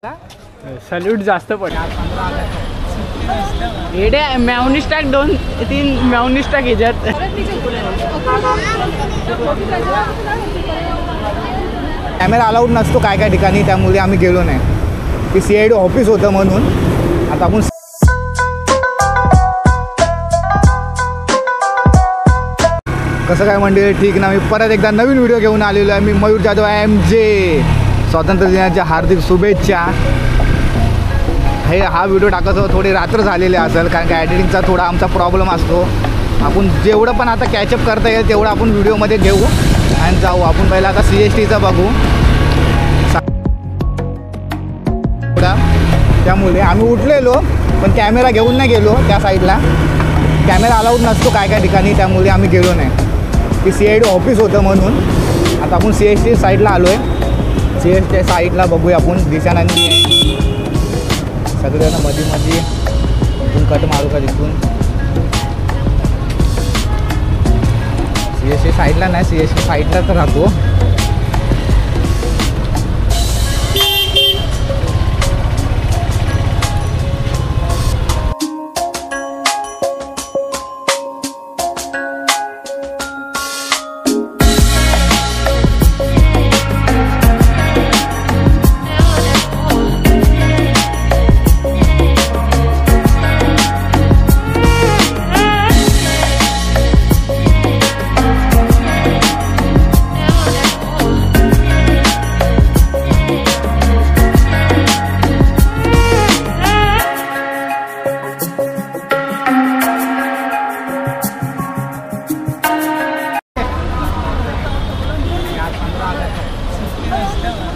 Salute जास्त पड एडे मॅवनिस टाक 2-3 मॅवनिस टाक ह्याच्यात. कॅमेरा अलाउड नसतो काय काय ठिकाणी, त्यामुळे आम्ही गेलो नाही. ते CID ऑफिस होतं म्हणून. आता आपण कसं काय म्हणजे ठीक ना. मी परत एकदा नवीन व्हिडिओ घेऊन आलेलो आहे. मी मयूर जाधव MJ. स्वातंत्र्य दिनाच्या हार्दिक शुभेच्छा. हा व्हिडिओ टाकायचं थोडी रात्र झालेली असेल, कारण का एडिटिंगचा थोडा आमचा प्रॉब्लेम असतो. आपण जेवढं पण आता कॅचअप करता येईल तेवढं आपण व्हिडिओमध्ये घेऊ आणि जाऊ. आपण पहिला आता CSTचं बघू. त्यामुळे आम्ही उठलेलो पण कॅमेरा घेऊन नाही गेलो. त्या साईडला कॅमेरा अलाउड नसतो काय काय ठिकाणी, त्यामुळे आम्ही गेलो नाही. ते CID ऑफिस होतं म्हणून. आता आपण CST साईडला आलो आहे. CST साईडला बघूया आपण. दिशानांनी सगळ्यांना मध्ये इथून कट मारू का तिथून. CST साईडला नाही, CST साईडला तर राहतो.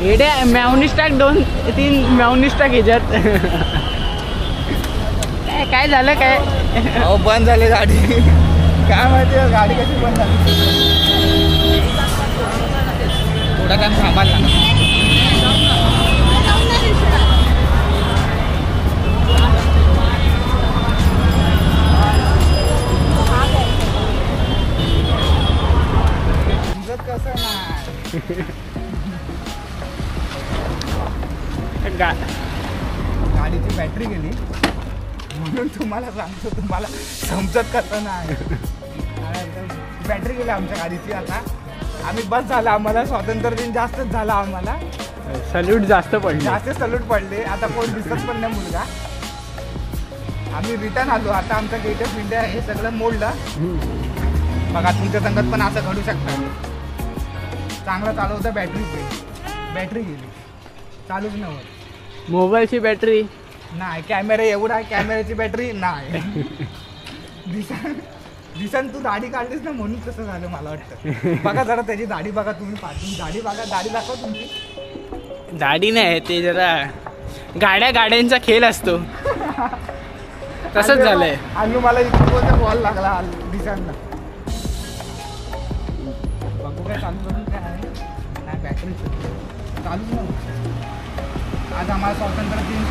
एडे मॅवनिस टाक 2-3 मॅवनिस टाक ह्याच्यात. काय झालं काय? अहो बंद झाली गाडी. काय माहिती गाडी कशी बंद झाली. थोडा टाइम थांबायला कसं नाही. गाडीची बॅटरी गेली म्हणून तुम्हाला सांगतो. तुम्हाला समजत कसं नाही. बॅटरी गेली आमच्या गाडीची. आता आम्ही बस झाला. आम्हाला स्वातंत्र्य दिन जास्तच झाला. आम्हाला सल्यूट जास्त पडले. जास्त सल्यूट पडले. आता कोण दिसत पण नाही मुलगा. आम्ही रिटर्न आलो. आता आमचा गेट ऑफ इंडिया हे सगळं मोडलं. बघा तुमच्या संगत पण असं घडू शकतं. चांगला चालवता बॅटरी गेली. चालूच नाही होत. मोबाईलची बॅटरी नाही. कॅमेरा एवढा आहे. कॅमेऱ्याची बॅटरी नाही. दिसन तू दाढी काढलीस ना म्हणून तसं झालं मला वाटतं. बघा जरा त्याची दाढी बघा तुम्ही. पाठवून दाढी बघा. दाढी दाखवा तुमची. दाढी नाही ते जरा गाड्यांचा खेळ असतो तसंच झालंय. आणि मला इथं बॉल लागला दिसांना. बघू काय चालू करून काय आहे. नाही बॅटरी चालूच नव्हतं. आज आम्हाला स्वातंत्र्य दिन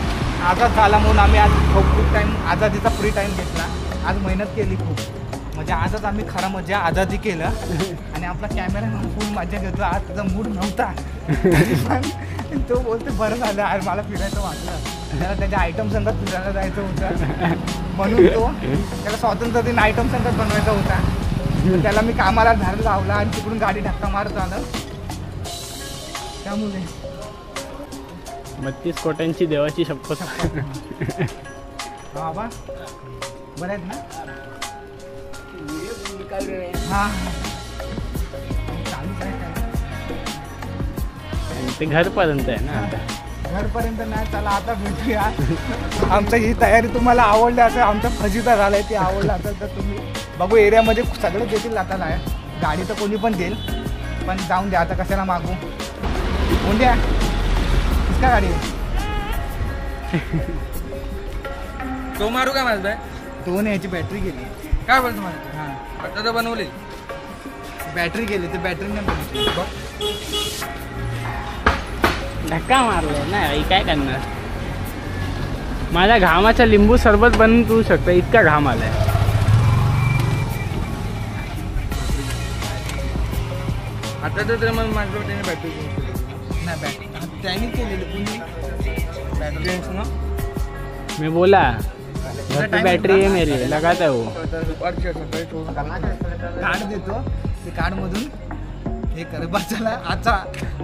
आझाद झाला म्हणून आम्ही आज खूप टाईम आझादीचा फ्री टाईम घेतला. आज मेहनत केली खूप. म्हणजे आजच आम्ही खरं मजा आझादी केलं. आणि आपला कॅमेरा फुल मजा घेतो. आज त्याचा मूड नव्हता पण तो बोलते बरं झालं आज मला फिरायचं वाटलं. त्याला त्याच्या आयटम संगत फिरायला जायचं होतं म्हणून तो त्याला स्वातंत्र्य दिन आयटम संगत बनवायचा होता. त्याला मी कामाला धार लावला आणि तिकडून गाडी धक्का मारत आलं. त्यामुळे 32 कोट्यांची देवाची शपथ. बाबा बरं आहेत ना. हां चालूच आहे काय. ते घरपर्यंत आहे ना. आता घरपर्यंत नाही. चला आता भेटूया. आमचं ही तयारी तुम्हाला आवडली असेल. आमचा फजिता झाला आहे. ती आवडलं असेल तर तुम्ही बघू. एरियामध्ये सगळे देतील आता. नाही गाडी तर कोणी पण देईल पण जाऊन द्या. आता कशाला मागू. कोण द्या किसका गाडी तो मारू का माझं. 2 याची बॅटरी गेली. काय बोलतो मला. हां आता तर बनवली बॅटरी गेली. तर बॅटरी नाही बनवली. धक्का मारलाय ना. काय करणार. माझ्या घामाचा लिंबू सरबत बनवून पिऊ शकता इतका घाम आलाय. आता तर मग माझं त्याने बॅटरी नाही बॅटरी त्यांनी केलेली. जेंट्स ना मैं बोला घर पे बैटरी है मेरी, लगाता है वो. दुपारची आहे, सकाळी ठेवून कार्ड देतो, ते कार्डमधून हे कर. बस चला,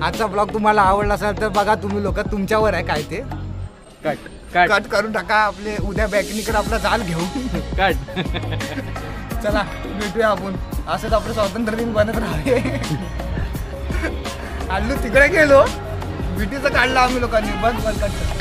आजचा ब्लॉग तुम्हाला आवडला असेल तर बघा तुम्ही लोक, तुमच्यावर आहे काय ते. कट कट कट करून टाका. आपले उद्या बॅकनीकडे आपला जाल घेऊ. कट. चला भेटूया आपण. असंच आपलं स्वातंत्र्य दिन बनत राहावे. आलो तिकडे गेलो, बीटीचं काढलं आम्ही लोकांनी. बस बस कट.